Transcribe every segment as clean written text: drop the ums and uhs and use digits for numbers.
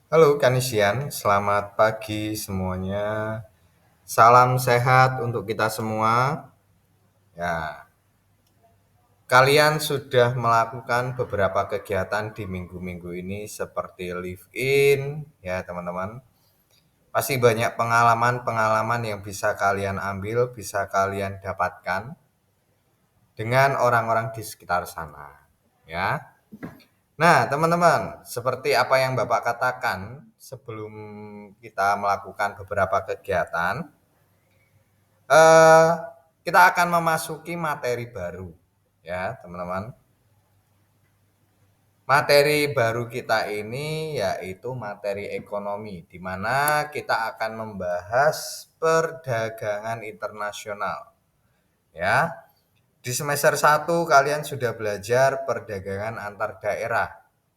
Halo Kanisian, selamat pagi semuanya. Salam sehat untuk kita semua. Ya, kalian sudah melakukan beberapa kegiatan di minggu-minggu ini seperti live in, ya teman-teman. Pasti banyak pengalaman-pengalaman yang bisa kalian ambil, bisa kalian dapatkan dengan orang-orang di sekitar sana, ya. Nah, teman-teman, seperti apa yang Bapak katakan sebelum kita melakukan beberapa kegiatan, eh, kita akan memasuki materi baru, ya, teman-teman. Materi baru kita ini yaitu materi ekonomi, di mana kita akan membahas perdagangan internasional, ya. Di semester 1 kalian sudah belajar perdagangan antar daerah,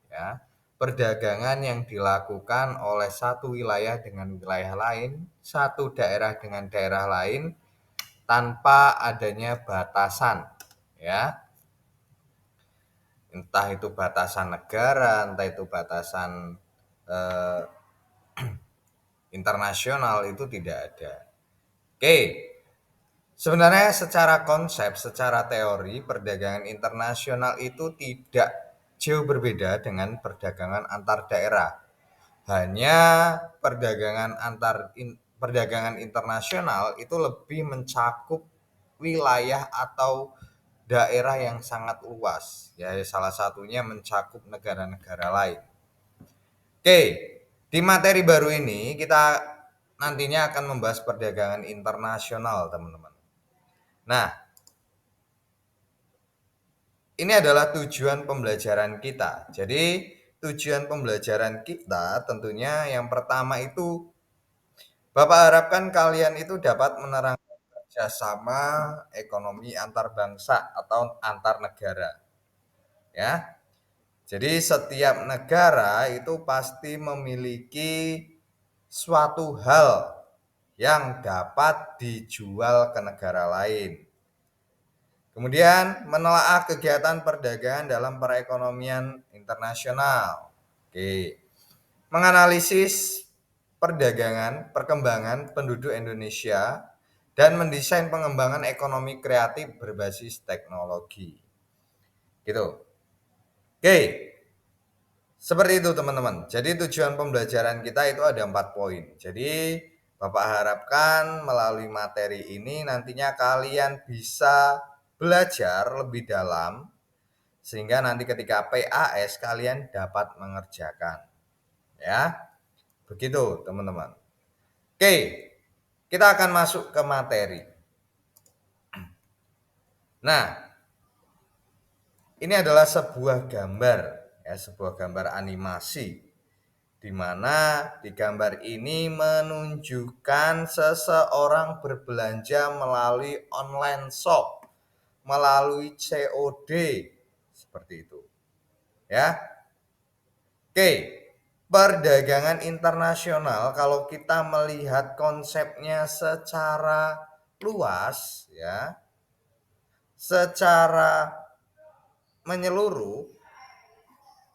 ya. Perdagangan yang dilakukan oleh satu wilayah dengan wilayah lain, satu daerah dengan daerah lain tanpa adanya batasan, ya. Entah itu batasan negara, entah itu batasan eh, internasional, itu tidak ada. Oke, sebenarnya secara konsep, secara teori, perdagangan internasional itu tidak jauh berbeda dengan perdagangan antar daerah. Hanya perdagangan internasional itu lebih mencakup wilayah atau daerah yang sangat luas. Ya, salah satunya mencakup negara-negara lain. Oke, di materi baru ini kita nantinya akan membahas perdagangan internasional, teman-teman. Nah, ini adalah tujuan pembelajaran kita. Jadi, tujuan pembelajaran kita tentunya yang pertama itu Bapak harapkan kalian itu dapat menerangkan kerjasama ekonomi antar bangsa atau antar negara. Ya, jadi setiap negara itu pasti memiliki suatu hal yang dapat dijual ke negara lain. Kemudian menelaah kegiatan perdagangan dalam perekonomian internasional. Oke. Menganalisis perdagangan, perkembangan penduduk Indonesia dan mendesain pengembangan ekonomi kreatif berbasis teknologi. Gitu. Oke. Seperti itu teman-teman. Jadi tujuan pembelajaran kita itu ada 4 poin. Jadi Bapak harapkan melalui materi ini nantinya kalian bisa belajar lebih dalam sehingga nanti ketika PAS kalian dapat mengerjakan. Ya, begitu teman-teman. Oke, kita akan masuk ke materi. Nah, ini adalah sebuah gambar, ya, sebuah gambar animasi di mana di gambar ini menunjukkan seseorang berbelanja melalui online shop, melalui COD seperti itu. Ya. Oke. Perdagangan internasional kalau kita melihat konsepnya secara luas, ya, secara menyeluruh,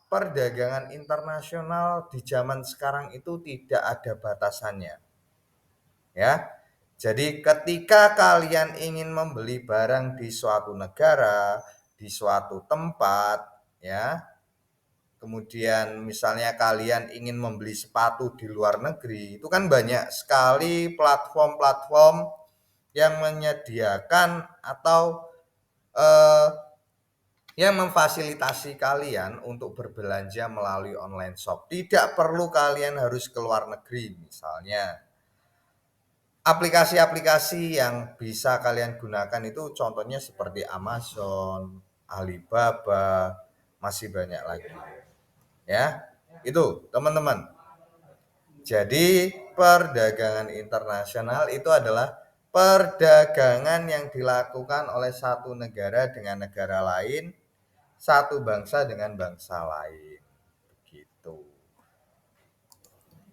perdagangan internasional di zaman sekarang itu tidak ada batasannya, ya. Jadi ketika kalian ingin membeli barang di suatu negara, di suatu tempat, ya, kemudian misalnya kalian ingin membeli sepatu di luar negeri, itu kan banyak sekali platform-platform yang menyediakan atau eh, yang memfasilitasi kalian untuk berbelanja melalui online shop. Tidak perlu kalian harus ke luar negeri, misalnya. Aplikasi-aplikasi yang bisa kalian gunakan itu contohnya seperti Amazon, Alibaba, masih banyak lagi. Ya, itu teman-teman. Jadi perdagangan internasional itu adalah perdagangan yang dilakukan oleh satu negara dengan negara lain, satu bangsa dengan bangsa lain. Begitu.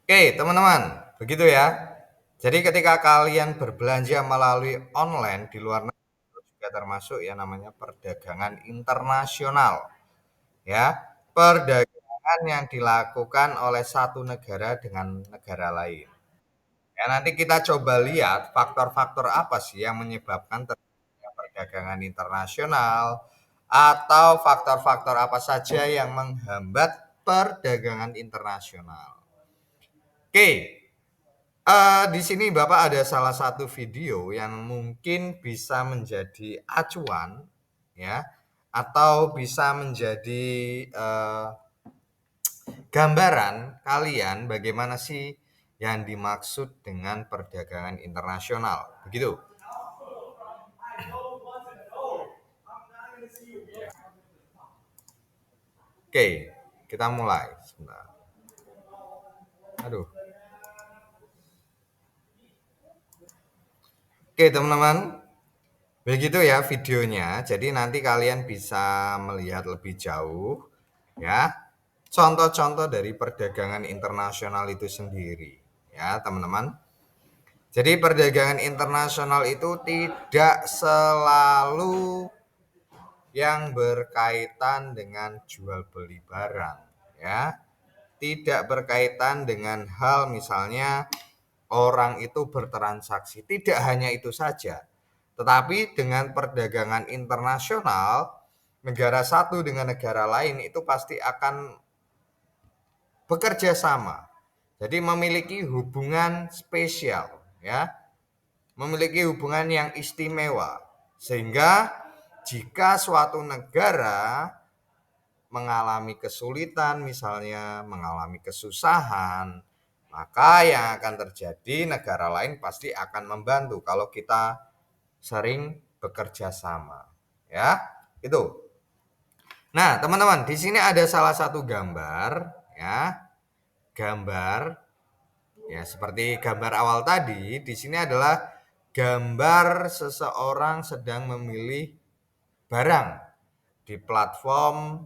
Oke, teman-teman, begitu ya. Jadi ketika kalian berbelanja melalui online di luar negeri itu juga termasuk ya namanya perdagangan internasional. Ya, perdagangan perdagangan yang dilakukan oleh satu negara dengan negara lain. Ya, nanti kita coba lihat faktor-faktor apa sih yang menyebabkan terjadinya perdagangan internasional atau faktor-faktor apa saja yang menghambat perdagangan internasional. Oke, di sini Bapak ada salah satu video yang mungkin bisa menjadi acuan ya atau bisa menjadi gambaran kalian bagaimana sih yang dimaksud dengan perdagangan internasional. Begitu. Oke, kita mulai. Sebentar. Aduh. Oke, teman-teman. Begitu ya videonya. Jadi nanti kalian bisa melihat lebih jauh ya. Contoh-contoh dari perdagangan internasional itu sendiri ya, teman-teman. Jadi perdagangan internasional itu tidak selalu yang berkaitan dengan jual beli barang ya. Tidak berkaitan dengan hal misalnya orang itu bertransaksi. Tidak hanya itu saja. Tetapi dengan perdagangan internasional, negara satu dengan negara lain itu pasti akan bekerja sama. Jadi memiliki hubungan spesial ya. Memiliki hubungan yang istimewa. Sehingga jika suatu negara mengalami kesulitan misalnya, mengalami kesusahan, maka yang akan terjadi negara lain pasti akan membantu kalau kita sering bekerja sama. Ya, itu. Nah, teman-teman, di sini ada salah satu gambar ya. Gambar ya seperti gambar awal tadi, di sini adalah gambar seseorang sedang memilih barang di platform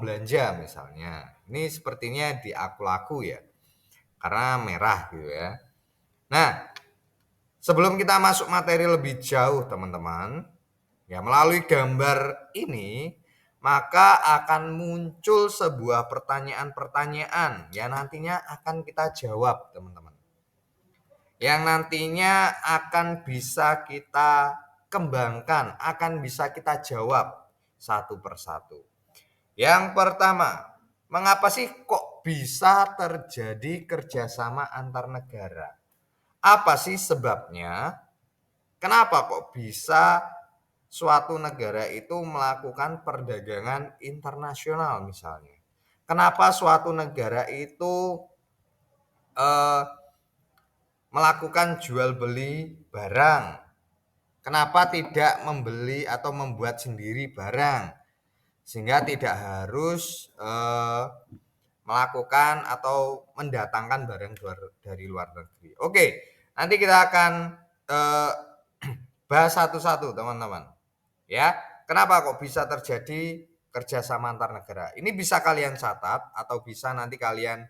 belanja misalnya. Ini sepertinya di Aku-Laku ya. Karena merah gitu ya. Nah, sebelum kita masuk materi lebih jauh teman-teman, ya melalui gambar ini maka akan muncul sebuah pertanyaan-pertanyaan yang nantinya akan kita jawab teman-teman. Yang nantinya akan bisa kita kembangkan, akan bisa kita jawab satu persatu. Yang pertama, mengapa sih kok bisa terjadi kerjasama antar negara? Apa sih sebabnya? Kenapa kok bisa suatu negara itu melakukan perdagangan internasional misalnya? Kenapa suatu negara itu eh, melakukan jual beli barang? Kenapa tidak membeli atau membuat sendiri barang? Sehingga tidak harus melakukan atau mendatangkan barang dari luar negeri. Oke, nanti kita akan bahas satu-satu teman-teman. Ya, kenapa kok bisa terjadi kerjasama antar negara? Ini bisa kalian catat atau bisa nanti kalian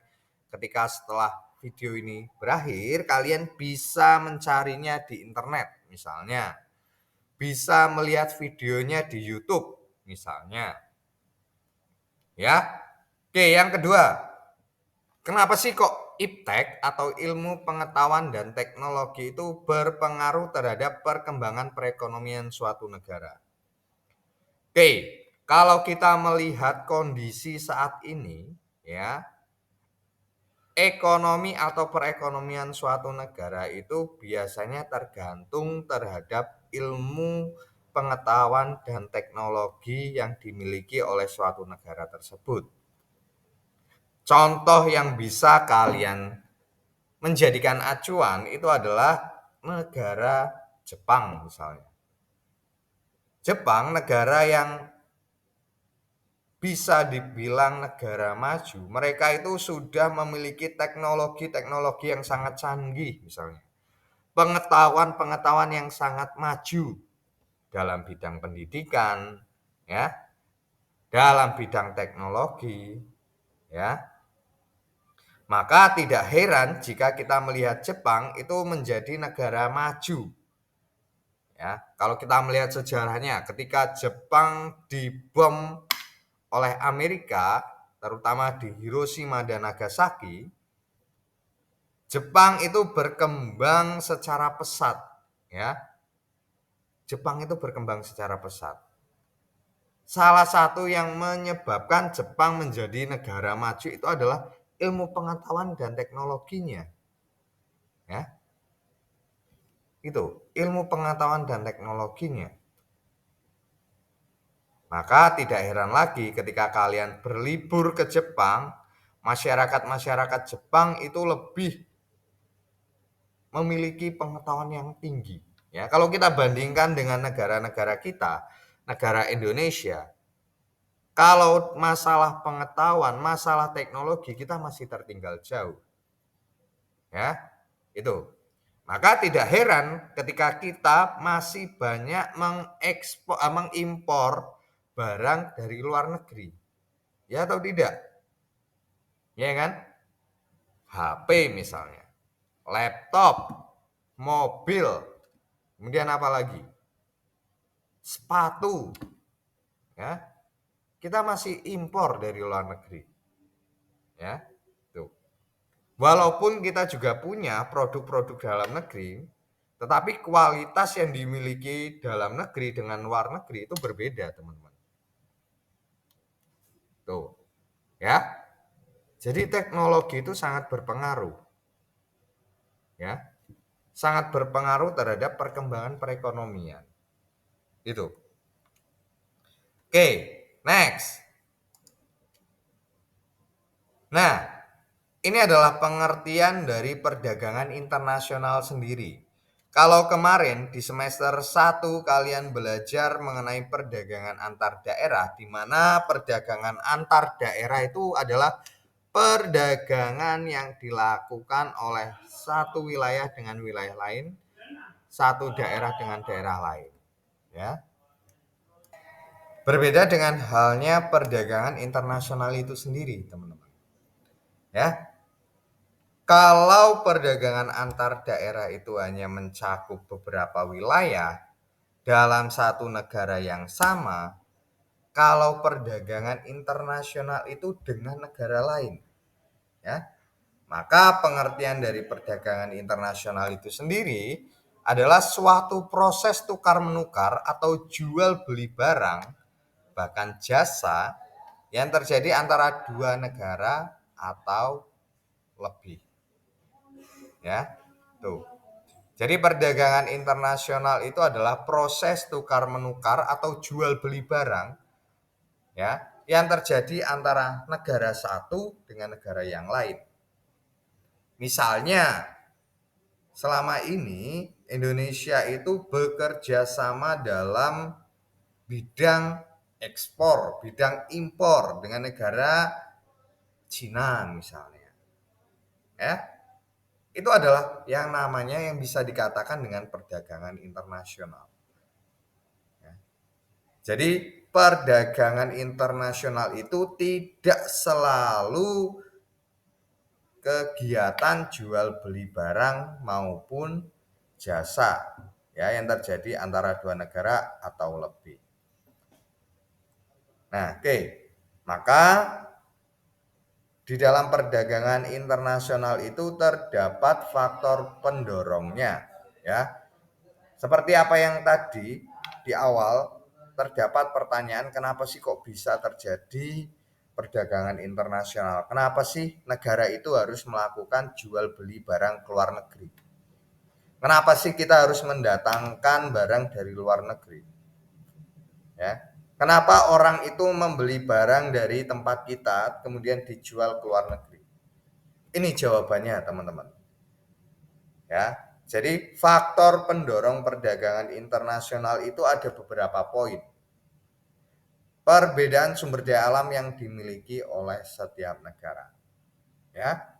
ketika setelah video ini berakhir, kalian bisa mencarinya di internet misalnya. Bisa melihat videonya di YouTube misalnya. Ya. Oke, yang kedua. Kenapa sih kok iptek atau ilmu pengetahuan dan teknologi itu berpengaruh terhadap perkembangan perekonomian suatu negara? Oke, kalau kita melihat kondisi saat ini, ya, ekonomi atau perekonomian suatu negara itu biasanya tergantung terhadap ilmu pengetahuan dan teknologi yang dimiliki oleh suatu negara tersebut. Contoh yang bisa kalian menjadikan acuan itu adalah negara Jepang misalnya. Jepang negara yang bisa dibilang negara maju. Mereka itu sudah memiliki teknologi-teknologi yang sangat canggih misalnya. Pengetahuan-pengetahuan yang sangat maju dalam bidang pendidikan, ya, dalam bidang teknologi, ya. Maka tidak heran jika kita melihat Jepang itu menjadi negara maju. Ya, kalau kita melihat sejarahnya, ketika Jepang dibom oleh Amerika, terutama di Hiroshima dan Nagasaki, Jepang itu berkembang secara pesat, ya. Jepang itu berkembang secara pesat. Salah satu yang menyebabkan Jepang menjadi negara maju itu adalah ilmu pengetahuan dan teknologinya, ya. Itu ilmu pengetahuan dan teknologinya. Maka tidak heran lagi ketika kalian berlibur ke Jepang, masyarakat-masyarakat Jepang itu lebih memiliki pengetahuan yang tinggi. Ya, kalau kita bandingkan dengan negara-negara kita, negara Indonesia, kalau masalah pengetahuan, masalah teknologi kita masih tertinggal jauh. Ya, itu. Maka tidak heran ketika kita masih banyak mengimpor barang dari luar negeri. Ya atau tidak? Ya kan? HP misalnya, laptop, mobil, kemudian apa lagi? Sepatu, ya. Kita masih impor dari luar negeri. Ya. Tuh. Walaupun kita juga punya produk-produk dalam negeri, tetapi kualitas yang dimiliki dalam negeri dengan luar negeri itu berbeda, teman-teman. Tuh. Ya. Jadi teknologi itu sangat berpengaruh. Ya. Sangat berpengaruh terhadap perkembangan perekonomian. Itu. Oke, next. Nah, ini adalah pengertian dari perdagangan internasional sendiri. Kalau kemarin di semester 1 kalian belajar mengenai perdagangan antar daerah, di mana perdagangan antar daerah itu adalah perdagangan yang dilakukan oleh satu wilayah dengan wilayah lain, satu daerah dengan daerah lain. Ya. Berbeda dengan halnya perdagangan internasional itu sendiri, teman-teman. Ya, kalau perdagangan antar daerah itu hanya mencakup beberapa wilayah dalam satu negara yang sama, kalau perdagangan internasional itu dengan negara lain, ya, maka pengertian dari perdagangan internasional itu sendiri adalah suatu proses tukar menukar atau jual beli barang, bahkan jasa yang terjadi antara dua negara atau lebih. Ya, tuh. Jadi perdagangan internasional itu adalah proses tukar menukar atau jual beli barang, ya, yang terjadi antara negara satu dengan negara yang lain. Misalnya, selama ini Indonesia itu bekerja sama dalam bidang ekspor, bidang impor dengan negara Cina misalnya. Ya, itu adalah yang namanya yang bisa dikatakan dengan perdagangan internasional. Ya. Jadi perdagangan internasional itu tidak selalu kegiatan jual beli barang maupun jasa, ya, yang terjadi antara dua negara atau lebih. Nah, oke. Maka di dalam perdagangan internasional itu terdapat faktor pendorongnya, ya. Seperti apa yang tadi di awal terdapat pertanyaan, kenapa sih kok bisa terjadi perdagangan internasional? Kenapa sih negara itu harus melakukan jual beli barang ke luar negeri? Kenapa sih kita harus mendatangkan barang dari luar negeri? Ya. Kenapa orang itu membeli barang dari tempat kita kemudian dijual ke luar negeri? Ini jawabannya, teman-teman. Ya. Jadi faktor pendorong perdagangan internasional itu ada beberapa poin. Perbedaan sumber daya alam yang dimiliki oleh setiap negara. Ya.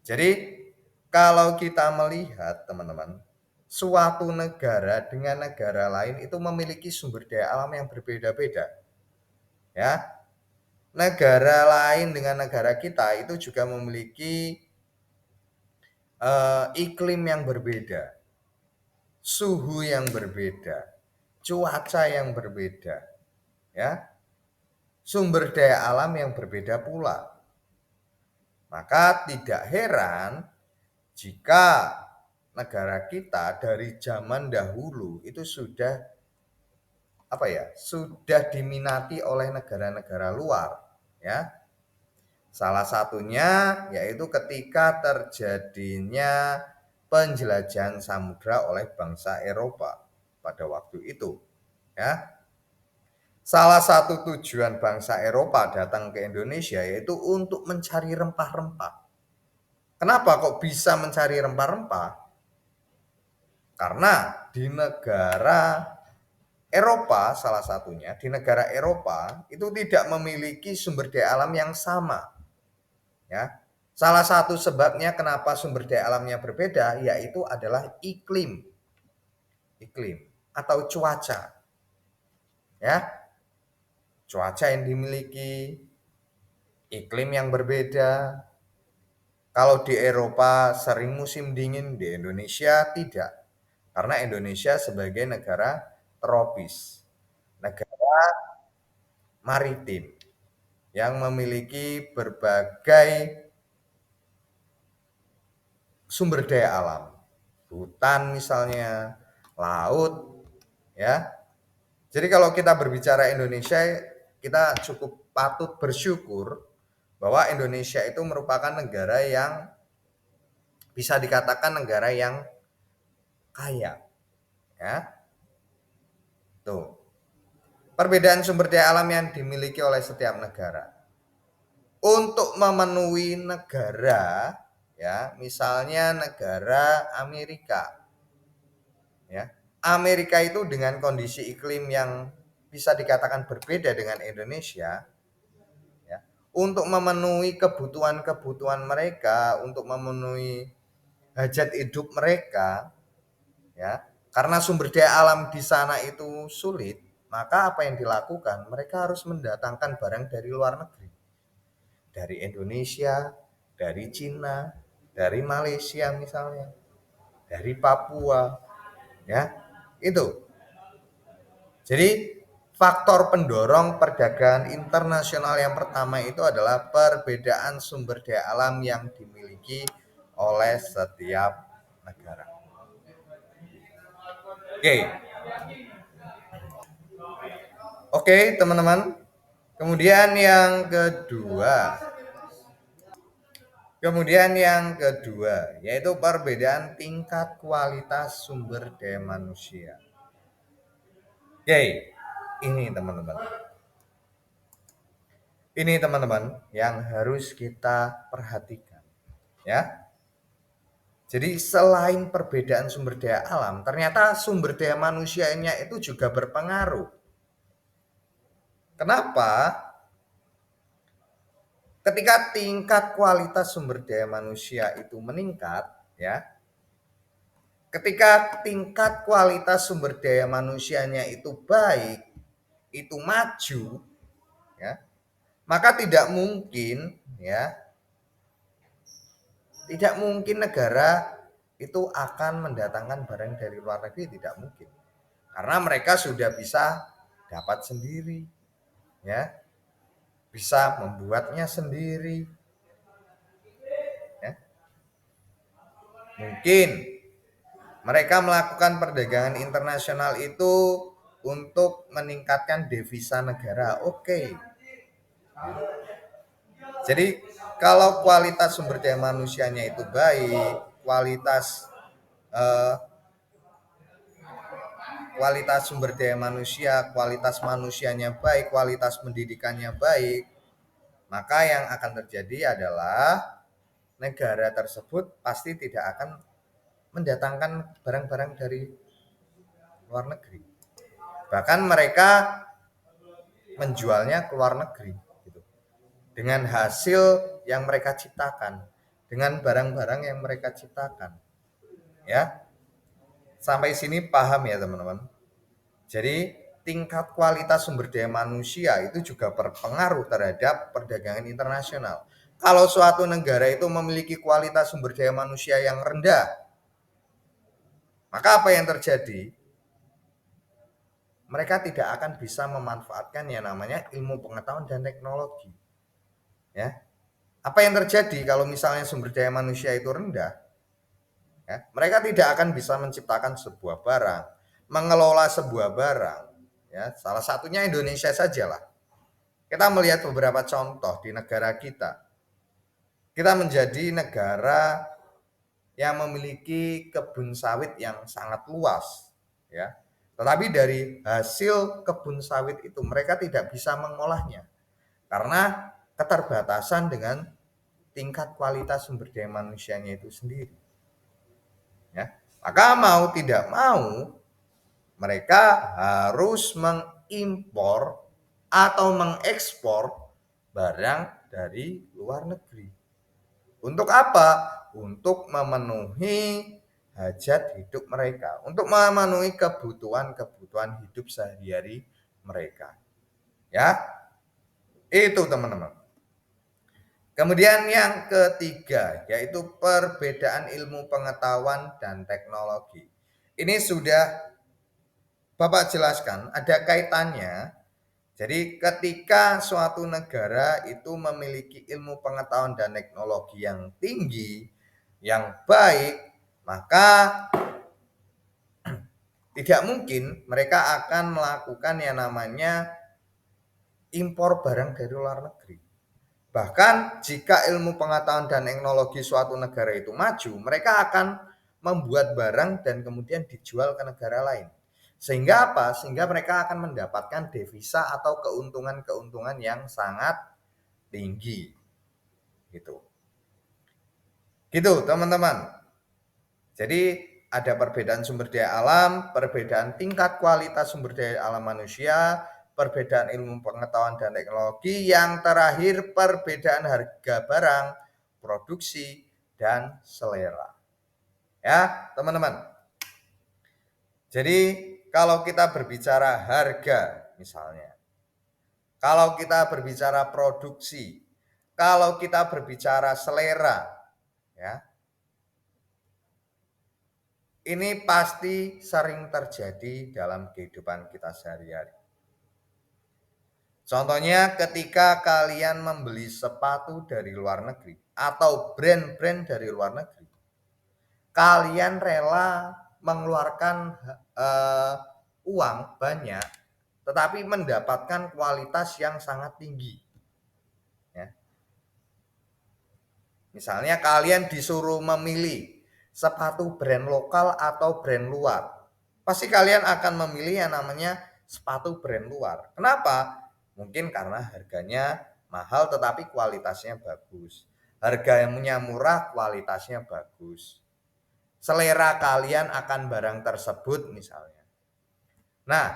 Jadi kalau kita melihat, teman-teman, suatu negara dengan negara lain itu memiliki sumber daya alam yang berbeda-beda. Ya. Negara lain dengan negara kita itu juga memiliki iklim yang berbeda, suhu yang berbeda, cuaca yang berbeda, ya. sumber daya alam yang berbeda pula. Maka tidak heran jika negara kita dari zaman dahulu itu sudah diminati oleh negara-negara luar, ya. Salah satunya yaitu ketika terjadinya penjelajahan samudra oleh bangsa Eropa pada waktu itu, ya. Salah satu tujuan bangsa Eropa datang ke Indonesia yaitu untuk mencari rempah-rempah. Kenapa kok bisa mencari rempah-rempah? Karena di negara Eropa, salah satunya di negara Eropa itu tidak memiliki sumber daya alam yang sama, ya. Salah satu sebabnya kenapa sumber daya alamnya berbeda yaitu adalah iklim atau cuaca, ya. Cuaca yang dimiliki, iklim yang berbeda. Kalau di Eropa sering musim dingin, di Indonesia tidak. Karena Indonesia sebagai negara tropis, negara maritim yang memiliki berbagai sumber daya alam. Hutan misalnya, laut, ya. Jadi kalau kita berbicara Indonesia, kita cukup patut bersyukur bahwa Indonesia itu merupakan negara yang bisa dikatakan negara yang kaya, ya. Tuh. Perbedaan sumber daya alam yang dimiliki oleh setiap negara. Untuk memenuhi negara, ya, misalnya negara Amerika, ya. Amerika itu dengan kondisi iklim yang bisa dikatakan berbeda dengan Indonesia, ya. Untuk memenuhi kebutuhan-kebutuhan mereka, untuk memenuhi hajat hidup mereka, ya. Karena sumber daya alam di sana itu sulit, maka apa yang dilakukan? Mereka harus mendatangkan barang dari luar negeri. Dari Indonesia, dari Cina, dari Malaysia misalnya, dari Papua, ya. Itu. Jadi faktor pendorong perdagangan internasional yang pertama itu adalah perbedaan sumber daya alam yang dimiliki oleh setiap negara. Oke. Oke, teman-teman. Kemudian yang kedua yaitu perbedaan tingkat kualitas sumber daya manusia. Oke, ini teman-teman. Ini teman-teman yang harus kita perhatikan, ya. Jadi selain perbedaan sumber daya alam, ternyata sumber daya manusianya itu juga berpengaruh. Kenapa? Ketika tingkat kualitas sumber daya manusia itu meningkat, ya. Ketika tingkat kualitas sumber daya manusianya itu baik, itu maju, ya, maka tidak mungkin negara itu akan mendatangkan barang dari luar negeri, tidak mungkin. Karena mereka sudah bisa dapat sendiri, ya, bisa membuatnya sendiri, ya. Mungkin mereka melakukan perdagangan internasional itu untuk meningkatkan devisa negara. Oke. Jadi kalau kualitas sumber daya manusianya itu baik, eh, kualitas sumber daya manusia, kualitas manusianya baik, kualitas pendidikannya baik, maka yang akan terjadi adalah negara tersebut pasti tidak akan mendatangkan barang-barang dari luar negeri. Bahkan mereka menjualnya ke luar negeri gitu. Dengan hasil yang mereka ciptakan, dengan barang-barang yang mereka ciptakan. Ya. Sampai sini paham ya, teman-teman? Jadi tingkat kualitas sumber daya manusia itu juga berpengaruh terhadap perdagangan internasional. Kalau suatu negara itu memiliki kualitas sumber daya manusia yang rendah, maka apa yang terjadi? mereka tidak akan bisa memanfaatkan yang namanya ilmu pengetahuan dan teknologi. Ya, apa yang terjadi kalau misalnya sumber daya manusia itu rendah? Ya, mereka tidak akan bisa menciptakan sebuah barang, mengelola sebuah barang. Ya, salah satunya Indonesia sajalah. Kita melihat beberapa contoh di negara kita. Kita menjadi negara yang memiliki kebun sawit yang sangat luas, ya. Tetapi dari hasil kebun sawit itu mereka tidak bisa mengolahnya karena keterbatasan dengan tingkat kualitas sumber daya manusianya itu sendiri, ya. Maka mau tidak mau mereka harus mengimpor atau mengekspor barang dari luar negeri. Untuk apa? Untuk memenuhi hajat hidup mereka, untuk memenuhi kebutuhan-kebutuhan hidup sehari-hari mereka. Ya, itu teman-teman. Kemudian yang ketiga, yaitu perbedaan ilmu pengetahuan dan teknologi. Ini sudah Bapak jelaskan, ada kaitannya. Jadi ketika suatu negara itu memiliki ilmu pengetahuan dan teknologi yang tinggi, yang baik, maka tidak mungkin mereka akan melakukan yang namanya impor barang dari luar negeri. Bahkan jika ilmu pengetahuan dan teknologi suatu negara itu maju, mereka akan membuat barang dan kemudian dijual ke negara lain. Sehingga apa? Sehingga mereka akan mendapatkan devisa atau keuntungan-keuntungan yang sangat tinggi. Gitu. Gitu, teman-teman. Jadi ada perbedaan sumber daya alam, perbedaan tingkat kualitas sumber daya alam manusia, perbedaan ilmu pengetahuan dan teknologi, yang terakhir perbedaan harga barang, produksi, dan selera. Ya, teman-teman. Jadi kalau kita berbicara harga misalnya, kalau kita berbicara produksi, kalau kita berbicara selera, ya, ini pasti sering terjadi dalam kehidupan kita sehari-hari. Contohnya ketika kalian membeli sepatu dari luar negeri atau brand-brand dari luar negeri, kalian rela mengeluarkan uang banyak, tetapi mendapatkan kualitas yang sangat tinggi. Ya. Misalnya kalian disuruh memilih sepatu brand lokal atau brand luar, pasti kalian akan memilih yang namanya sepatu brand luar. Kenapa? Mungkin karena harganya mahal tetapi kualitasnya bagus. Harganya murah, kualitasnya bagus. Selera kalian akan barang tersebut misalnya. Nah,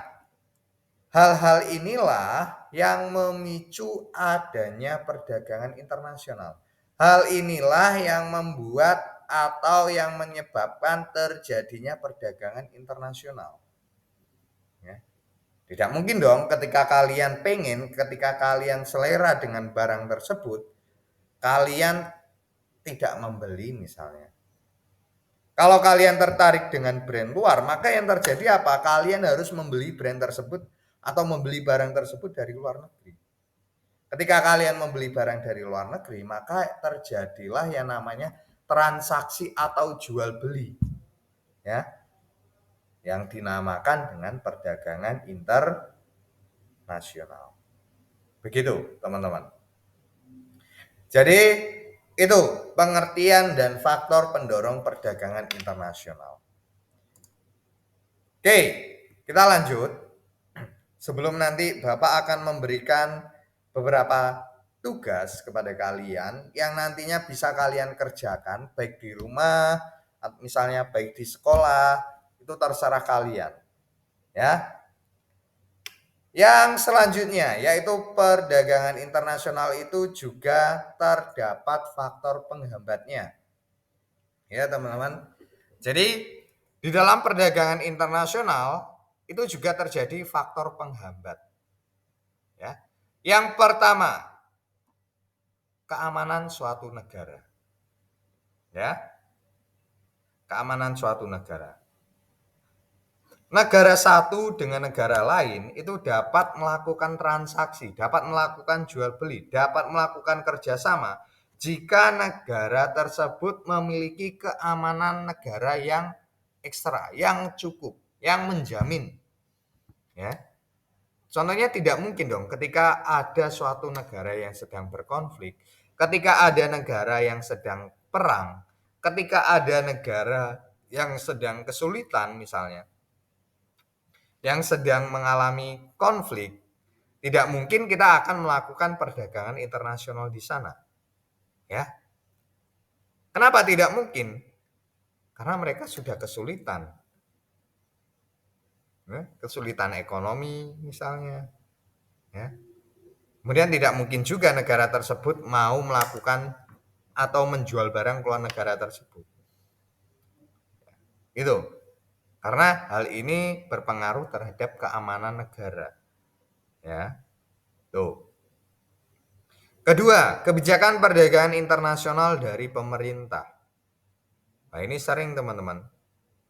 hal-hal inilah yang memicu adanya perdagangan internasional. Hal inilah yang membuat atau yang menyebabkan terjadinya perdagangan internasional. Ya. Tidak mungkin dong ketika kalian selera dengan barang tersebut, kalian tidak membeli misalnya. Kalau kalian tertarik dengan brand luar, maka yang terjadi apa? Kalian harus membeli brand tersebut atau membeli barang tersebut dari luar negeri. Ketika kalian membeli barang dari luar negeri, maka terjadilah yang namanya transaksi atau jual beli, ya, yang dinamakan dengan perdagangan internasional. Begitu, teman-teman. Jadi itu pengertian dan faktor pendorong perdagangan internasional. Oke, kita lanjut. Sebelum nanti Bapak akan memberikan beberapa tugas kepada kalian yang nantinya bisa kalian kerjakan baik di rumah, misalnya baik di sekolah, itu terserah kalian. Ya. Yang selanjutnya yaitu perdagangan internasional itu juga terdapat faktor penghambatnya. Ya, teman-teman. Jadi di dalam perdagangan internasional itu juga terjadi faktor penghambat. Ya. Yang pertama, keamanan suatu negara. Ya. Keamanan suatu negara. negara satu dengan negara lain itu dapat melakukan transaksi, dapat melakukan jual beli, dapat melakukan kerjasama jika negara tersebut memiliki keamanan negara yang ekstra, yang cukup, yang menjamin. Ya, contohnya tidak mungkin dong ketika ada suatu negara yang sedang berkonflik, ketika ada negara yang sedang perang, ketika ada negara yang sedang kesulitan misalnya, yang sedang mengalami konflik, tidak mungkin kita akan melakukan perdagangan internasional di sana. Ya, kenapa tidak mungkin? Karena mereka sudah kesulitan, ya, kesulitan ekonomi misalnya. Ya. Kemudian tidak mungkin juga negara tersebut mau melakukan atau menjual barang keluar negara tersebut. Itu. Karena hal ini berpengaruh terhadap keamanan negara. Ya. Tuh. Kedua, kebijakan perdagangan internasional dari pemerintah. Nah, ini sering teman-teman.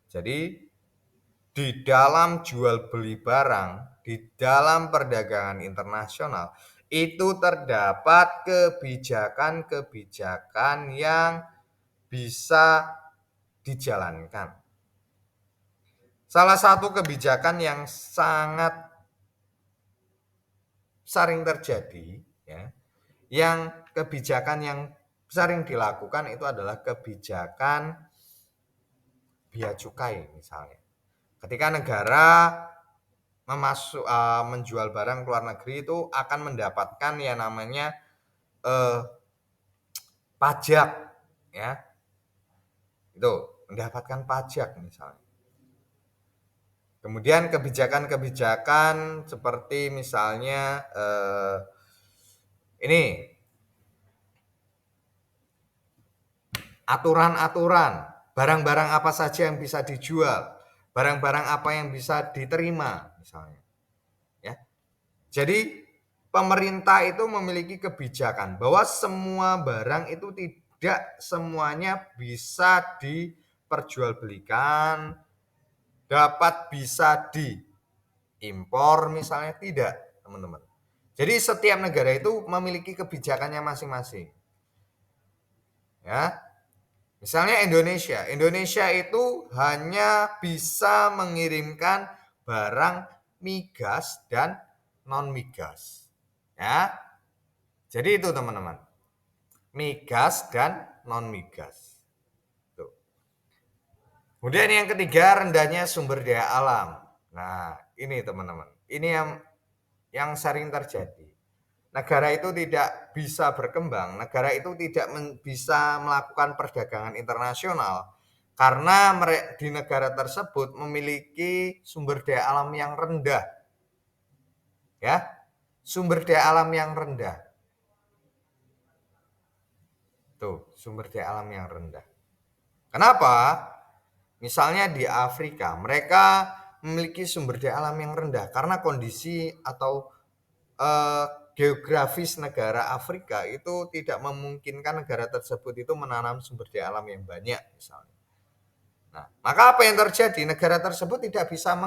Jadi di dalam jual beli barang, di dalam perdagangan internasional itu terdapat kebijakan-kebijakan yang bisa dijalankan. Salah satu kebijakan yang sangat sering terjadi, ya, yang kebijakan yang sering dilakukan itu adalah kebijakan bea cukai misalnya. Ketika negara menjual barang ke luar negeri itu akan mendapatkan yang namanya pajak, ya, itu mendapatkan pajak misalnya. Kemudian kebijakan-kebijakan seperti misalnya ini aturan-aturan, barang-barang apa saja yang bisa dijual, barang-barang apa yang bisa diterima misalnya. Ya. Jadi pemerintah itu memiliki kebijakan bahwa semua barang itu tidak semuanya bisa diperjualbelikan, dapat bisa diimpor misalnya, tidak, teman-teman. Jadi setiap negara itu memiliki kebijakannya masing-masing. Ya. Misalnya Indonesia itu hanya bisa mengirimkan barang migas dan non migas. Ya. Jadi itu teman-teman. Migas dan non migas. Tuh. Kemudian yang ketiga, rendahnya sumber daya alam. Nah, ini teman-teman. Ini yang sering terjadi. Negara itu tidak bisa berkembang, negara itu tidak bisa melakukan perdagangan internasional karena di negara tersebut memiliki sumber daya alam yang rendah. Ya, sumber daya alam yang rendah. Tuh, sumber daya alam yang rendah. Kenapa? Misalnya di Afrika, mereka memiliki sumber daya alam yang rendah karena kondisi atau geografis negara Afrika itu tidak memungkinkan negara tersebut itu menanam sumber daya alam yang banyak misalnya. Nah, maka apa yang terjadi? Negara tersebut tidak bisa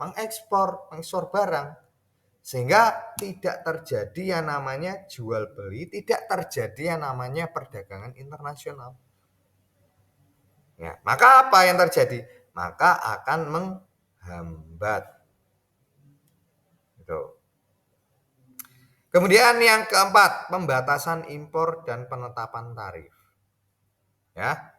mengekspor barang. Sehingga tidak terjadi yang namanya jual beli, tidak terjadi yang namanya perdagangan internasional. Ya, maka apa yang terjadi? Maka akan menghambat. Gitu. Kemudian yang keempat, pembatasan impor dan penetapan tarif. Ya.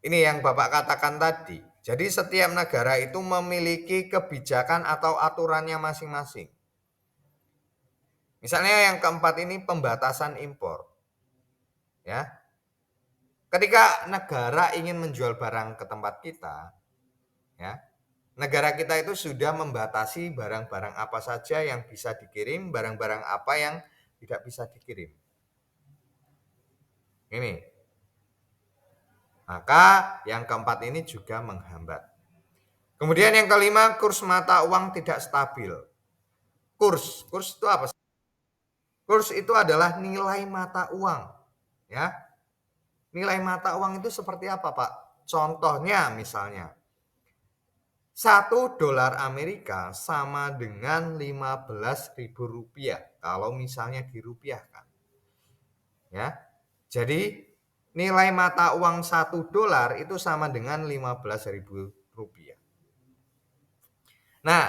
Ini yang Bapak katakan tadi. Jadi setiap negara itu memiliki kebijakan atau aturannya masing-masing. Misalnya yang keempat ini pembatasan impor. Ya. Ketika negara ingin menjual barang ke tempat kita, ya, negara kita itu sudah membatasi barang-barang apa saja yang bisa dikirim, barang-barang apa yang tidak bisa dikirim. Ini. Maka yang keempat ini juga menghambat. Kemudian yang kelima, kurs mata uang tidak stabil. Kurs itu apa? Kurs itu adalah nilai mata uang. Ya. Nilai mata uang itu seperti apa, Pak? Contohnya misalnya, $1 Amerika sama dengan Rp15.000 kalau misalnya dirupiahkan. Ya. Jadi nilai mata uang $1 itu sama dengan Rp15.000. Nah,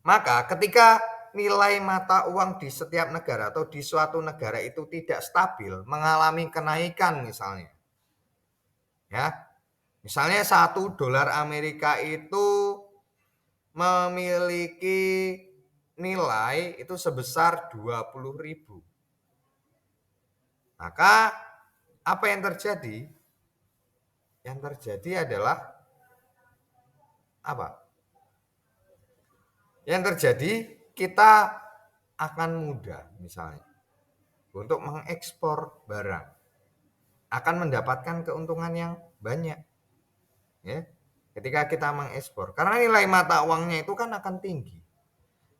maka ketika nilai mata uang di setiap negara atau di suatu negara itu tidak stabil, mengalami kenaikan misalnya. Ya. Misalnya $1 Amerika itu memiliki nilai itu sebesar 20.000. Maka apa yang terjadi? Yang terjadi adalah apa? Yang terjadi kita akan mudah misalnya untuk mengekspor barang, akan mendapatkan keuntungan yang banyak. Ya, ketika kita mengekspor, karena nilai mata uangnya itu kan akan tinggi.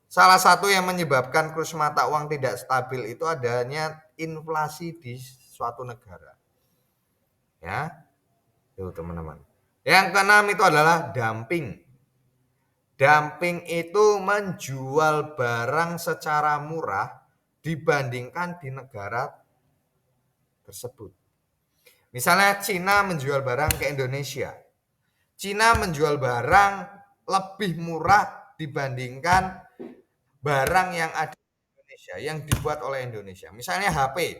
Salah satu yang menyebabkan kurs mata uang tidak stabil itu adanya inflasi di suatu negara. Ya, itu teman-teman. Yang keenam itu adalah dumping. Dumping itu menjual barang secara murah dibandingkan di negara tersebut. Misalnya Cina menjual barang ke Indonesia. Cina menjual barang lebih murah dibandingkan barang yang ada di Indonesia, yang dibuat oleh Indonesia. Misalnya HP.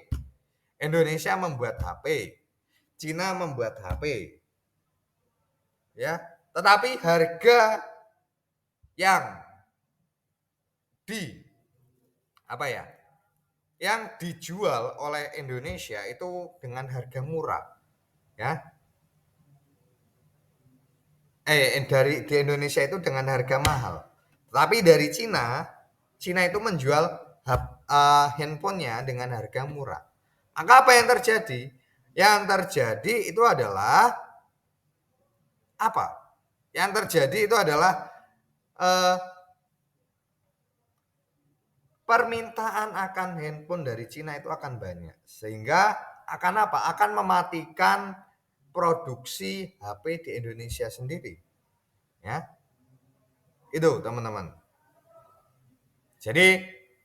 Indonesia membuat HP. Cina membuat HP. Ya, tetapi harga yang yang dijual oleh Indonesia itu dengan harga murah, ya. Di Indonesia itu dengan harga mahal. Tapi dari Cina itu menjual handphonenya dengan harga murah. Maka apa yang terjadi? Yang terjadi itu adalah apa? Yang terjadi itu adalah permintaan akan handphone dari Cina itu akan banyak. Sehingga akan apa? Akan mematikan produksi HP di Indonesia sendiri. Ya. Itu teman-teman. Jadi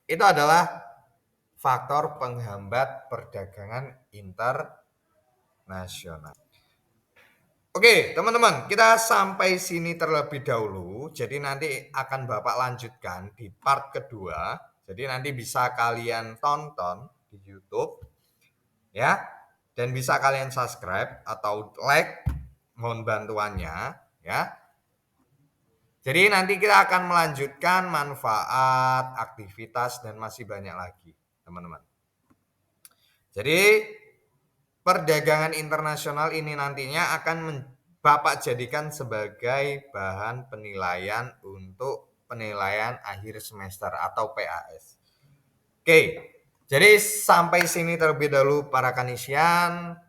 itu adalah faktor penghambat perdagangan internasional. Oke, teman-teman, kita sampai sini terlebih dahulu. Jadi nanti akan Bapak lanjutkan di part kedua. Jadi nanti bisa kalian tonton di YouTube, ya, dan bisa kalian subscribe atau like, mohon bantuannya, ya. Jadi nanti kita akan melanjutkan manfaat, aktivitas, dan masih banyak lagi, teman-teman. Jadi perdagangan internasional ini nantinya akan Bapak jadikan sebagai bahan penilaian untuk penilaian akhir semester atau PAS. Oke, jadi sampai sini terlebih dahulu para kanisian.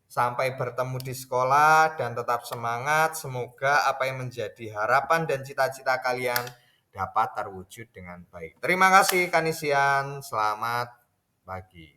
Sampai bertemu di sekolah dan tetap semangat. Semoga apa yang menjadi harapan dan cita-cita kalian dapat terwujud dengan baik. Terima kasih kanisian, selamat pagi.